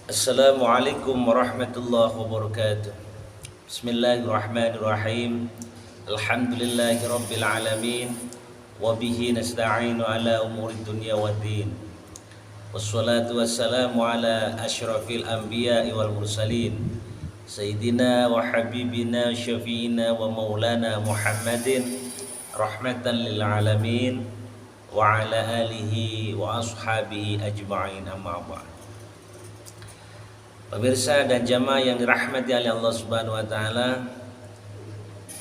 Assalamualaikum warahmatullahi wabarakatuh. Bismillahirrahmanirrahim. Alhamdulillahi rabbil alamin. Wabihi nasta'inu ala umuri dunya waddin. Wassalatu wassalamu ala ashrafil anbiya'i wal mursalin, Sayyidina wa habibina syafi'ina wa maulana Muhammadin rahmatan lil alamin wa ala alihi wa ashabihi ajma'in, amma ba'd. Pemirsa dan jamaah yang dirahmati oleh Allah Subhanahu wa taala,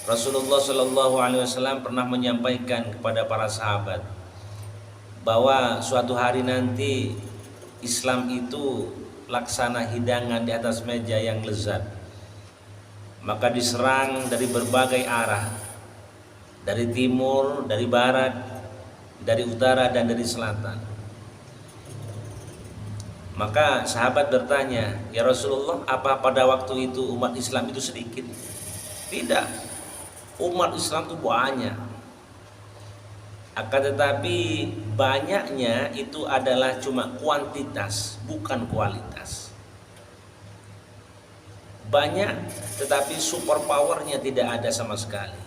Rasulullah Shallallahu alaihi wasallam pernah menyampaikan kepada para sahabat bahwa suatu hari nanti Islam itu laksana hidangan di atas meja yang lezat. Maka diserang dari berbagai arah, dari timur, dari barat, dari utara dan dari selatan. Maka sahabat bertanya, "Ya Rasulullah, apa pada waktu itu umat Islam itu sedikit?" Tidak, umat Islam itu banyak. Akan tetapi banyaknya itu adalah cuma kuantitas, bukan kualitas. Banyak tetapi super powernya tidak ada sama sekali.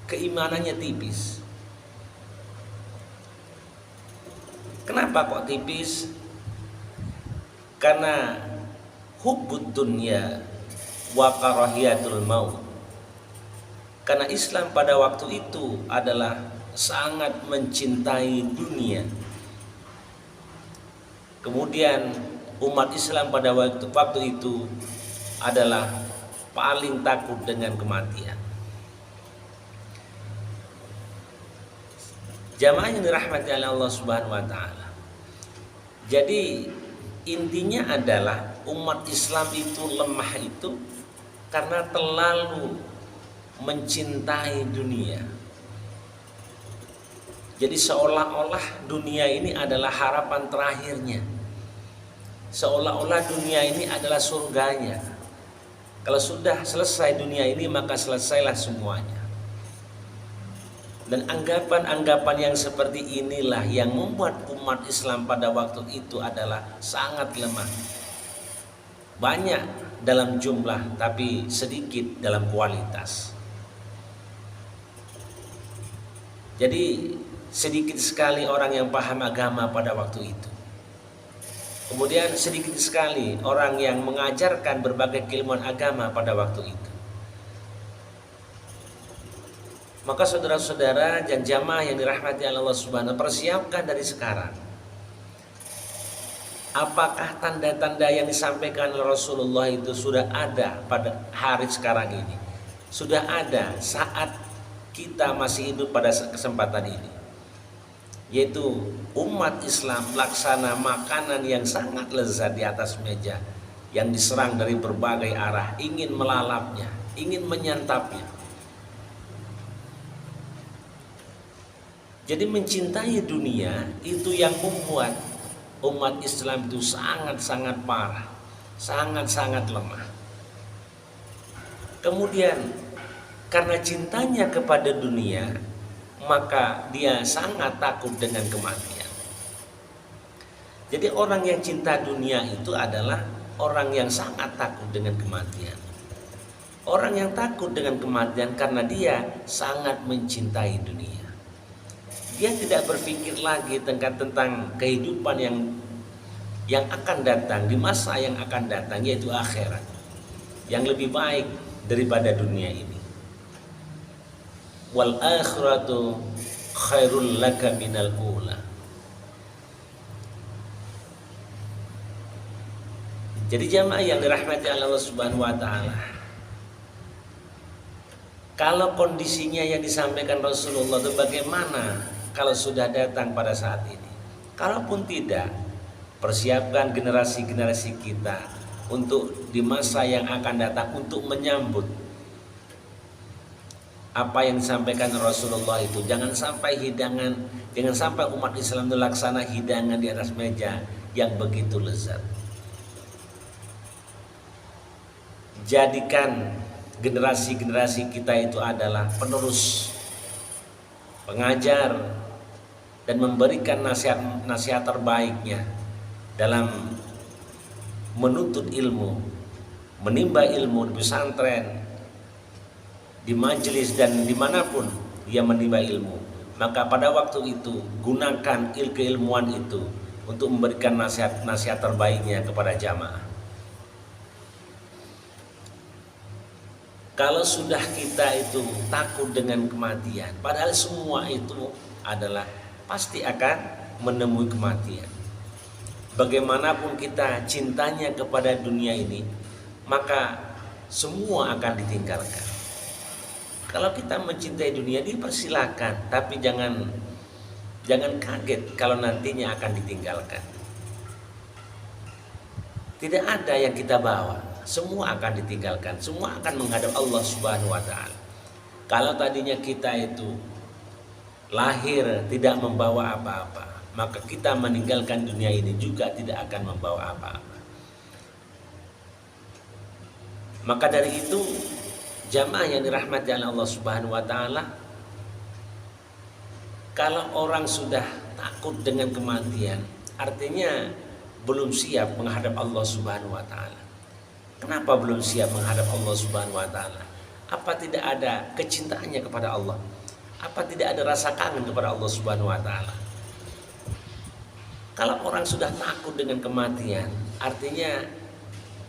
Keimanannya tipis. Kenapa kok tipis? Karena hubbud dunya wa karahiyatul maut. Karena Islam pada waktu itu adalah sangat mencintai dunia. Kemudian umat Islam pada waktu itu adalah paling takut dengan kematian. Jamaah yang dirahmati oleh Allah Subhanahu wa taala. Jadi intinya adalah umat Islam itu lemah itu karena terlalu mencintai dunia. Jadi seolah-olah dunia ini adalah harapan terakhirnya. Seolah-olah dunia ini adalah surganya. Kalau sudah selesai dunia ini maka selesailah semuanya. Dan anggapan-anggapan yang seperti inilah yang membuat umat Islam pada waktu itu adalah sangat lemah. Banyak dalam jumlah tapi sedikit dalam kualitas. Jadi sedikit sekali orang yang paham agama pada waktu itu. Kemudian sedikit sekali orang yang mengajarkan berbagai keilmuan agama pada waktu itu. Maka saudara-saudara dan jamaah yang dirahmati Allah Subhanahu, persiapkan dari sekarang. Apakah tanda-tanda yang disampaikan oleh Rasulullah itu sudah ada pada hari sekarang ini? Sudah ada saat kita masih hidup pada kesempatan ini. Yaitu umat Islam laksana makanan yang sangat lezat di atas meja, yang diserang dari berbagai arah, ingin melalapnya, ingin menyantapnya. Jadi mencintai dunia itu yang membuat umat Islam itu sangat-sangat parah, sangat-sangat lemah. Kemudian karena cintanya kepada dunia, maka dia sangat takut dengan kematian. Jadi orang yang cinta dunia itu adalah orang yang sangat takut dengan kematian. Orang yang takut dengan kematian karena dia sangat mencintai dunia. Dia tidak berpikir lagi tentang kehidupan yang akan datang, di masa yang akan datang, yaitu akhirat yang lebih baik daripada dunia ini. Wal akhiratu khairul laka minal ula. Jadi jamaah yang dirahmati Allah Subhanahu wa taala, kalau kondisinya yang disampaikan Rasulullah itu bagaimana kalau sudah datang pada saat ini? Kalaupun tidak, persiapkan generasi-generasi kita untuk di masa yang akan datang untuk menyambut apa yang disampaikan Rasulullah itu. Jangan sampai umat Islam itu laksana hidangan di atas meja yang begitu lezat. Jadikan generasi-generasi kita itu adalah penerus, pengajar, dan memberikan nasihat-nasihat terbaiknya dalam menuntut ilmu, menimba ilmu di pesantren, di majelis dan dimanapun dia menimba ilmu, maka pada waktu itu gunakan keilmuan itu untuk memberikan nasihat-nasihat terbaiknya kepada jamaah. Kalau sudah kita itu takut dengan kematian, padahal semua itu adalah pasti akan menemui kematian. Bagaimanapun kita cintanya kepada dunia ini, maka semua akan ditinggalkan. Kalau kita mencintai dunia, dipersilakan, tapi jangan kaget kalau nantinya akan ditinggalkan. Tidak ada yang kita bawa, semua akan ditinggalkan, semua akan menghadap Allah Subhanahu wa taala. Kalau tadinya kita itu lahir tidak membawa apa-apa, maka kita meninggalkan dunia ini juga tidak akan membawa apa-apa. Maka dari itu, jamaah yang dirahmati oleh Allah Subhanahu wa taala, kalau orang sudah takut dengan kematian, artinya belum siap menghadap Allah Subhanahu wa taala. Kenapa belum siap menghadap Allah Subhanahu wa taala? Apa tidak ada kecintaannya kepada Allah? Apa tidak ada rasa kangen kepada Allah Subhanahu wa taala? Kalau orang sudah takut dengan kematian, artinya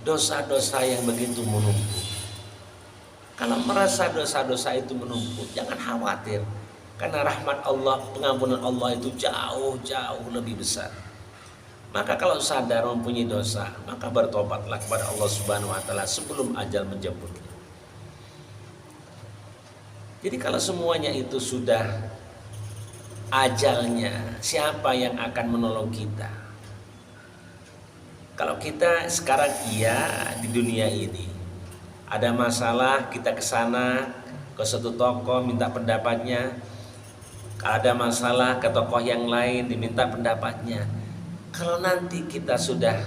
dosa-dosa yang begitu menumpuk. Kalau merasa dosa-dosa itu menumpuk, jangan khawatir, karena rahmat Allah, pengampunan Allah itu jauh-jauh lebih besar. Maka kalau sadar mempunyai dosa, maka bertobatlah kepada Allah Subhanahu wa taala sebelum ajal menjemput. Jadi kalau semuanya itu sudah ajalnya, siapa yang akan menolong kita? Kalau kita sekarang di dunia ini ada masalah, kita ke sana ke suatu tokoh minta pendapatnya. Kalau ada masalah ke tokoh yang lain diminta pendapatnya. Kalau nanti kita sudah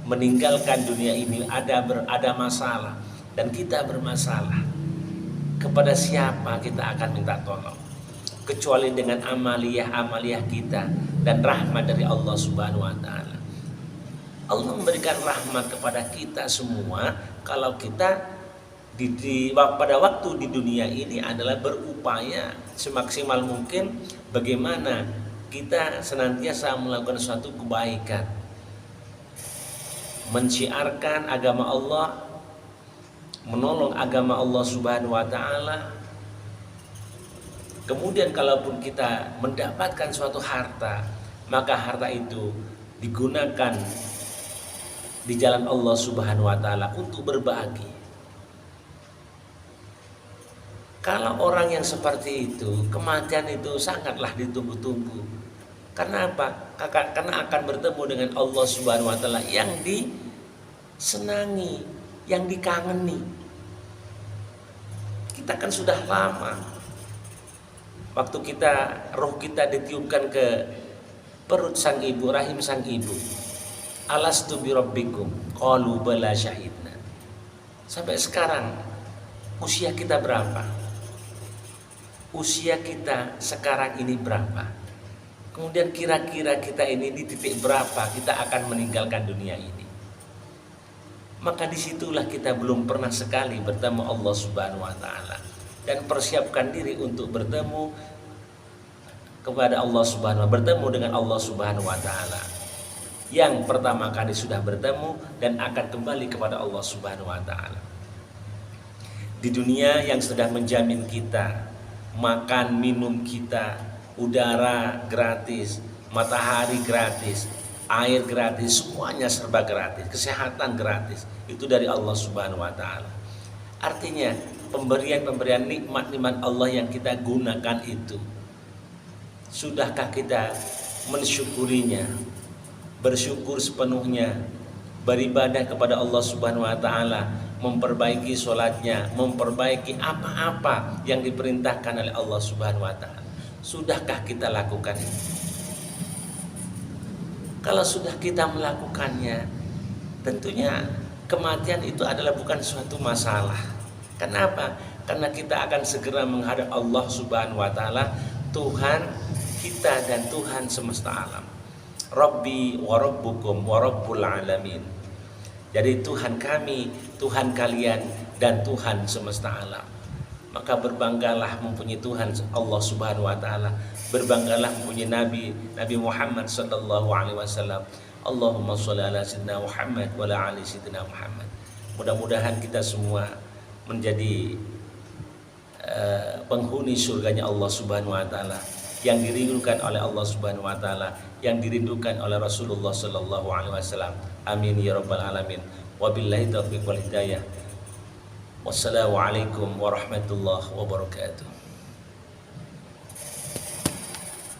meninggalkan dunia ini, ada masalah dan kita bermasalah, kepada siapa kita akan minta tolong? Kecuali dengan amaliyah kita dan rahmat dari Allah Subhanahu wa taala. Allah memberikan rahmat kepada kita semua kalau kita pada waktu di dunia ini adalah berupaya semaksimal mungkin bagaimana kita senantiasa melakukan suatu kebaikan, menciarkan agama Allah, menolong agama Allah Subhanahu wa taala. Kemudian kalaupun kita mendapatkan suatu harta, maka harta itu digunakan di jalan Allah Subhanahu wa taala untuk berbagi. Kalau orang yang seperti itu, kematian itu sangatlah ditunggu-tunggu. Karena apa? Karena akan bertemu dengan Allah Subhanahu wa taala yang disenangi, yang dikangeni. Kita kan sudah lama, waktu roh kita ditiupkan ke perut sang ibu, rahim sang ibu. Alastu bi rabbikum? Qalu bala syahidna. Sampai sekarang usia kita berapa? Usia kita sekarang ini berapa? Kemudian kira-kira kita ini di titik berapa kita akan meninggalkan dunia ini? Maka disitulah kita belum pernah sekali bertemu Allah Subhanahu wa taala dan persiapkan diri untuk bertemu kepada Allah Subhanahu wa taala, bertemu dengan Allah Subhanahu wa taala. Yang pertama kali sudah bertemu dan akan kembali kepada Allah Subhanahu wa taala. Di dunia yang sudah menjamin kita makan minum kita, udara gratis, matahari gratis, air gratis, semuanya serba gratis, kesehatan gratis, itu dari Allah Subhanahu wa taala. Artinya pemberian-pemberian nikmat-nikmat Allah yang kita gunakan itu, sudahkah kita mensyukurinya, bersyukur sepenuhnya, beribadah kepada Allah Subhanahu wa taala, memperbaiki sholatnya, memperbaiki apa-apa yang diperintahkan oleh Allah Subhanahu wa taala? Sudahkah kita lakukan itu? Kalau sudah kita melakukannya, tentunya kematian itu adalah bukan suatu masalah. Kenapa? Karena kita akan segera menghadap Allah Subhanahu wa taala, Tuhan kita dan Tuhan semesta alam. Rabbi wa rabbukum wa rabbul alamin. Jadi Tuhan kami, Tuhan kalian, dan Tuhan semesta alam. Maka berbanggalah mempunyai Tuhan Allah Subhanahu wa taala. Berbanggalah mempunyai Nabi Muhammad sallallahu alaihi wasallam. Allahumma shalli ala sayyidina Muhammad wa ala ali sayyidina Muhammad. Mudah-mudahan kita semua menjadi penghuni surganya Allah Subhanahu wa taala, yang dirindukan oleh Allah Subhanahu wa taala, yang dirindukan oleh Rasulullah sallallahu alaihi wasallam. Amin ya rabbal alamin. Wabillahi taufiq wal hidayah. Wassalamualaikum warahmatullahi wabarakatuh.